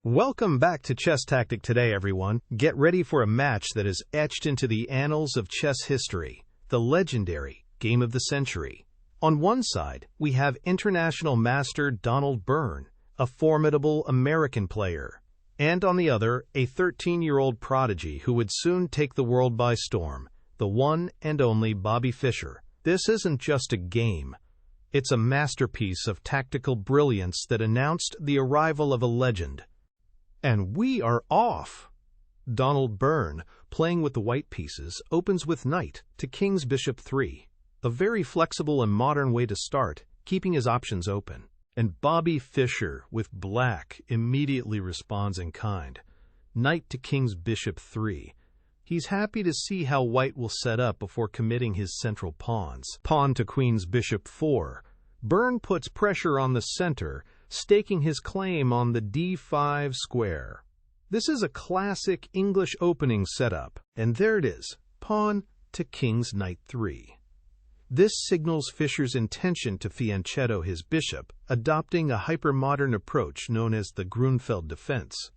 Welcome back to Chess Tactic Today, everyone. Get ready for a match that is etched into the annals of chess history, the legendary Game of the Century. On one side, we have international master Donald Byrne, a formidable American player, and on the other, a 13-year-old prodigy who would soon take the world by storm, the one and only Bobby Fischer. This isn't just a game. It's a masterpiece of tactical brilliance that announced the arrival of a legend. And we are off! Donald Byrne, playing with the white pieces, opens with knight to king's bishop 3. A very flexible and modern way to start, keeping his options open. And Bobby Fischer, with black, immediately responds in kind. Knight to king's bishop 3. He's happy to see how white will set up before committing his central pawns. Pawn to queen's bishop 4. Byrne puts pressure on the center, staking his claim on the d5 square. This is a classic English opening setup, and there it is, pawn to king's knight 3. This signals Fischer's intention to fianchetto his bishop, adopting a hypermodern approach known as the Grunfeld defense.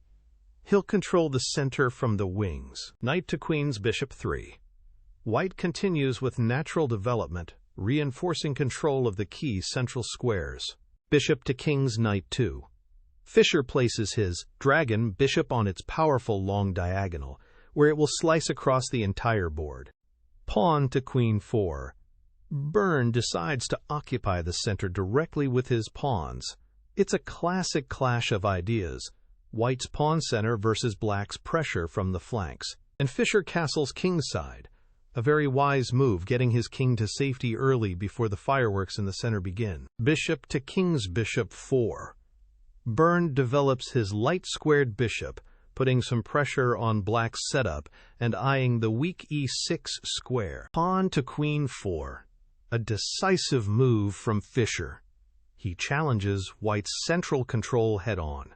He'll control the center from the wings. Knight to queen's bishop 3. White continues with natural development, reinforcing control of the key central squares. Bishop to king's knight 2. Fischer places his dragon bishop on its powerful long diagonal, where it will slice across the entire board. Pawn to queen 4. Byrne decides to occupy the center directly with his pawns. It's a classic clash of ideas, white's pawn center versus black's pressure from the flanks, and Fischer castles kingside. A very wise move, getting his king to safety early before the fireworks in the center begin. Bishop to king's bishop 4. Byrne develops his light-squared bishop, putting some pressure on black's setup and eyeing the weak e6 square. Pawn to queen 4. A decisive move from Fischer. He challenges white's central control head-on.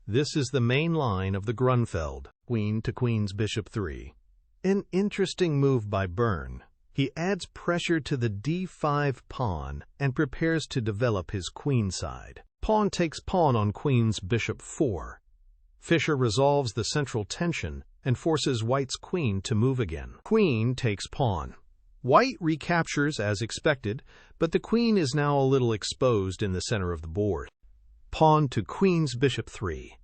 This is the main line of the Grunfeld. Queen to queen's bishop 3. An interesting move by Byrne. He adds pressure to the d5 pawn and prepares to develop his queen side. Pawn takes pawn on queen's bishop 4. Fischer resolves the central tension and forces white's queen to move again. Queen takes pawn. White recaptures as expected, but the queen is now a little exposed in the center of the board. Pawn to queen's bishop 3.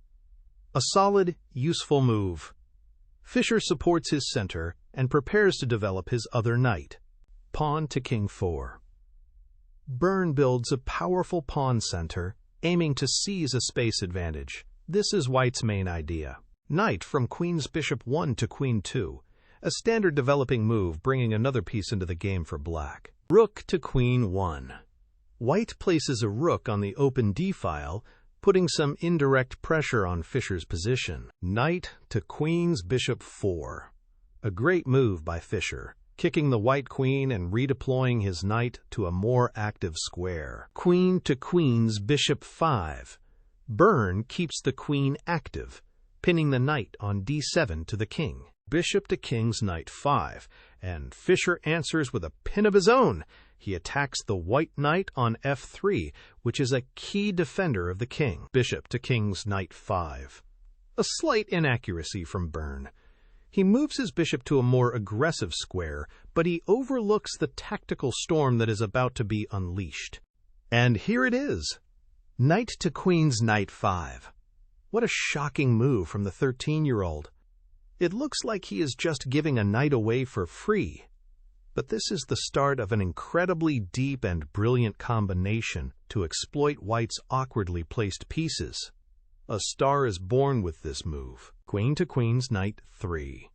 A solid, useful move. Fischer supports his center and prepares to develop his other knight. Pawn to king 4. Byrne builds a powerful pawn center, aiming to seize a space advantage. This is white's main idea. Knight from queen's bishop 1 to queen 2. A standard developing move, bringing another piece into the game for black. Rook to queen 1. White places a rook on the open d-file, putting some indirect pressure on Fischer's position. Knight to queen's bishop 4. A great move by Fischer, kicking the white queen and redeploying his knight to a more active square. Queen to queen's bishop 5. Byrne keeps the queen active, pinning the knight on d7 to the king. Bishop to king's knight 5, and Fischer answers with a pin of his own. He attacks the white knight on f3, which is a key defender of the king. Bishop to king's knight 5. A slight inaccuracy from Byrne. He moves his bishop to a more aggressive square, but he overlooks the tactical storm that is about to be unleashed. And here it is. Knight to queen's knight 5. What a shocking move from the 13-year-old. It looks like he is just giving a knight away for free. But this is the start of an incredibly deep and brilliant combination to exploit white's awkwardly placed pieces. A star is born with this move. Queen to queen's knight 3.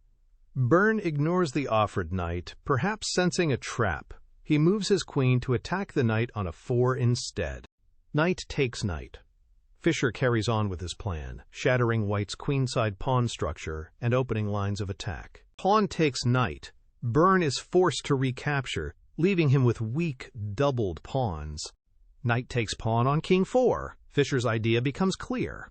Byrne ignores the offered knight, perhaps sensing a trap. He moves his queen to attack the knight on a 4 instead. Knight takes knight. Fischer carries on with his plan, shattering white's queenside pawn structure and opening lines of attack. Pawn takes knight. Byrne is forced to recapture, leaving him with weak, doubled pawns. Knight takes pawn on king 4. Fischer's idea becomes clear.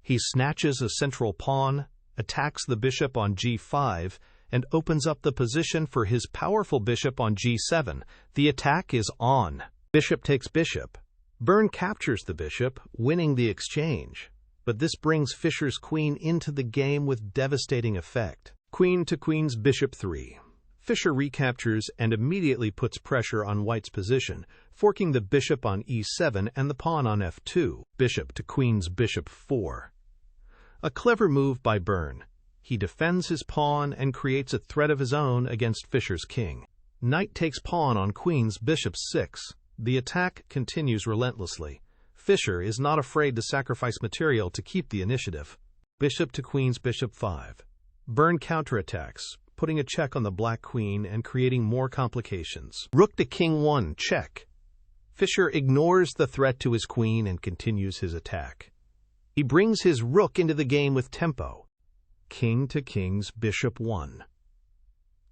He snatches a central pawn, attacks the bishop on g5, and opens up the position for his powerful bishop on g7. The attack is on. Bishop takes bishop. Byrne captures the bishop, winning the exchange. but this brings Fischer's queen into the game with devastating effect. Queen to queen's bishop 3. Fischer recaptures and immediately puts pressure on white's position, forking the bishop on e7 and the pawn on f2. Bishop to queen's bishop 4. A clever move by Byrne. He defends his pawn and creates a threat of his own against Fischer's king. Knight takes pawn on queen's bishop 6. The attack continues relentlessly. Fischer is not afraid to sacrifice material to keep the initiative. Bishop to queen's bishop 5. Byrne counterattacks, putting a check on the black queen and creating more complications. Rook to king 1, check. Fischer ignores the threat to his queen and continues his attack. He brings his rook into the game with tempo. King to king's bishop 1.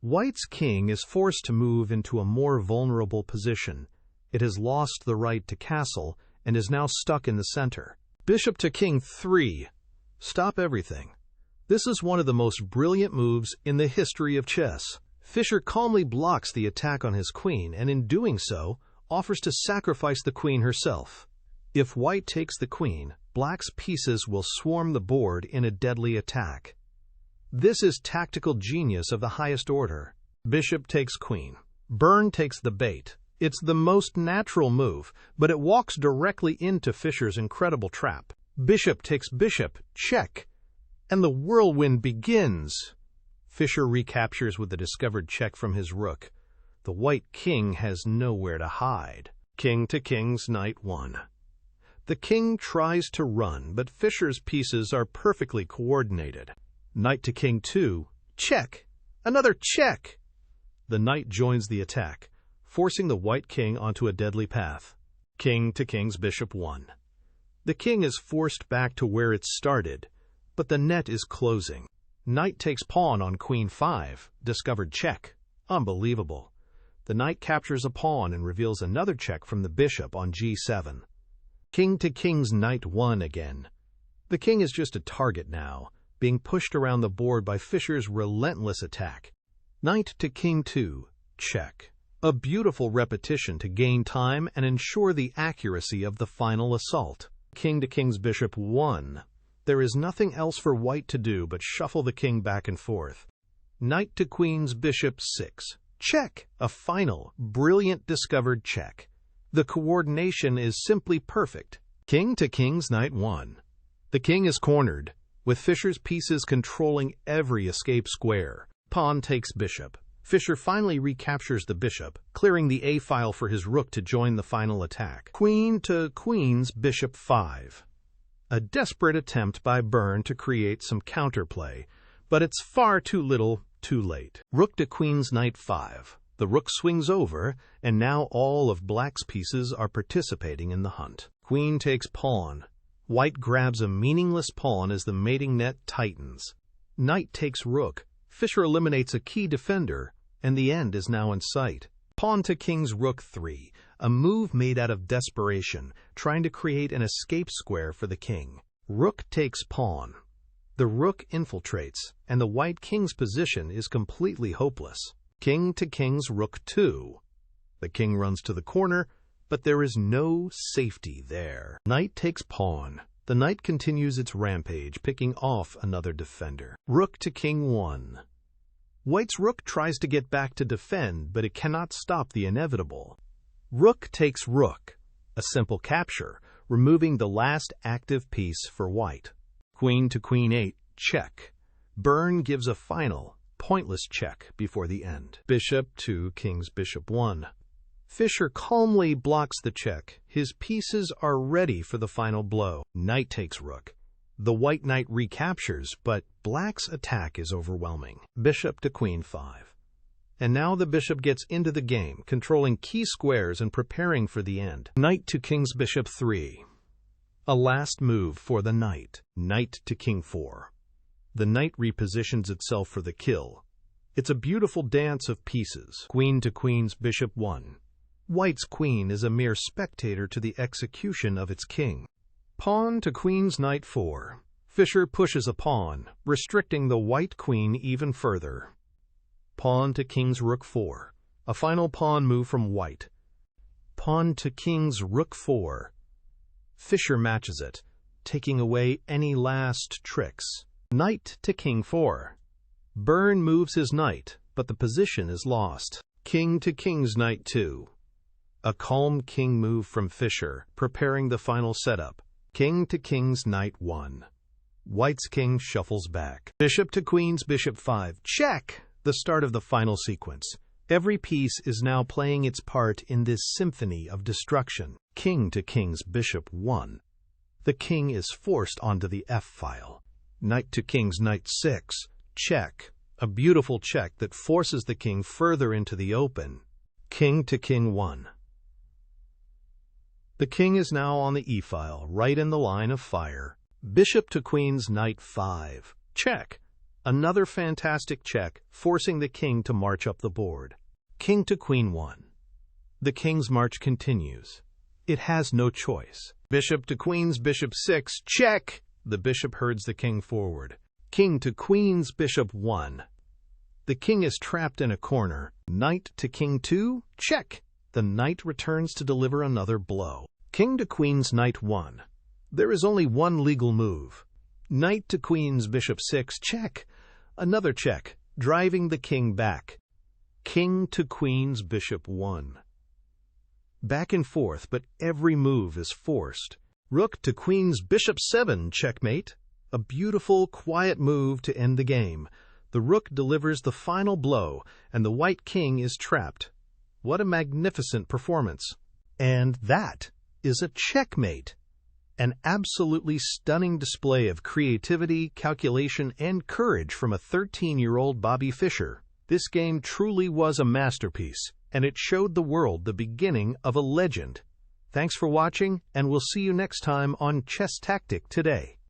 White's king is forced to move into a more vulnerable position. It has lost the right to castle and is now stuck in the center. Bishop to king 3. Stop everything. This is one of the most brilliant moves in the history of chess. Fischer calmly blocks the attack on his queen and in doing so offers to sacrifice the queen herself. If white takes the queen, black's pieces will swarm the board in a deadly attack. This is tactical genius of the highest order. Bishop takes queen. Byrne takes the bait. It's the most natural move, but it walks directly into Fischer's incredible trap. Bishop takes bishop, check, and the whirlwind begins. Fischer recaptures with the discovered check from his rook. The white king has nowhere to hide. King to king's knight 1. The king tries to run, but Fischer's pieces are perfectly coordinated. Knight to king 2, check, another check. The knight joins the attack, forcing the white king onto a deadly path. King to king's bishop 1. The king is forced back to where it started, but the net is closing. Knight takes pawn on queen 5, discovered check. Unbelievable. The knight captures a pawn and reveals another check from the bishop on g7. King to king's knight 1 again. The king is just a target now, being pushed around the board by Fischer's relentless attack. Knight to king 2, check. A beautiful repetition to gain time and ensure the accuracy of the final assault. King to king's bishop 1. There is nothing else for white to do but shuffle the king back and forth. Knight to queen's bishop 6. Check! A final, brilliant discovered check. The coordination is simply perfect. King to king's knight 1. The king is cornered, with Fischer's pieces controlling every escape square. Pawn takes bishop. Fischer finally recaptures the bishop, clearing the a-file for his rook to join the final attack. Queen to queen's bishop 5. A desperate attempt by Byrne to create some counterplay, but it's far too little, too late. Rook to queen's knight 5. The rook swings over, and now all of black's pieces are participating in the hunt. Queen takes pawn. White grabs a meaningless pawn as the mating net tightens. Knight takes rook. Fischer eliminates a key defender, and the end is now in sight. Pawn to king's rook 3, a move made out of desperation, trying to create an escape square for the king. Rook takes pawn. The rook infiltrates, and the white king's position is completely hopeless. King to king's rook 2. The king runs to the corner, but there is no safety there. Knight takes pawn. The knight continues its rampage, picking off another defender. Rook to king 1. White's rook tries to get back to defend, but it cannot stop the inevitable. Rook takes rook. A simple capture, removing the last active piece for white. Queen to queen 8, check. Byrne gives a final, pointless check before the end. Bishop to king's bishop 1. Fischer calmly blocks the check. His pieces are ready for the final blow. Knight takes rook. The white knight recaptures, but black's attack is overwhelming. Bishop to queen 5. And now the bishop gets into the game, controlling key squares and preparing for the end. Knight to king's bishop 3. A last move for the knight. Knight to king 4. The knight repositions itself for the kill. It's a beautiful dance of pieces. Queen to queen's bishop 1. White's queen is a mere spectator to the execution of its king. Pawn to queen's knight 4. Fischer pushes a pawn, restricting the white queen even further. Pawn to king's rook 4. A final pawn move from white. Pawn to king's rook 4. Fischer matches it. taking away any last tricks. Knight to king 4. Byrne moves his knight, but the position is lost. King to king's knight 2. A calm king move from Fischer, preparing the final setup. King to king's knight 1. White's king shuffles back. Bishop to queen's bishop 5. Check! The start of the final sequence. Every piece is now playing its part in this symphony of destruction. King to king's bishop 1. The king is forced onto the f-file. Knight to king's knight 6. Check. A beautiful check that forces the king further into the open. King to king 1. The king is now on the e-file, right in the line of fire. Bishop to queen's knight 5. Check. Another fantastic check, forcing the king to march up the board. King to queen 1. The king's march continues. It has no choice. Bishop to queen's bishop 6. Check. The bishop herds the king forward. King to queen's bishop 1. The king is trapped in a corner. Knight to king 2. Check. The knight returns to deliver another blow. King to queen's knight 1. There is only one legal move. Knight to queen's bishop 6. Check. Another check, driving the king back. King to queen's bishop 1. Back and forth, but every move is forced. Rook to queen's bishop 7. Checkmate. A beautiful, quiet move to end the game. The rook delivers the final blow, and the white king is trapped. What a magnificent performance. And that is a checkmate. An absolutely stunning display of creativity, calculation, and courage from a 13-year-old Bobby Fischer. This game truly was a masterpiece, and it showed the world the beginning of a legend. Thanks for watching, and we'll see you next time on Chess Tactic Today.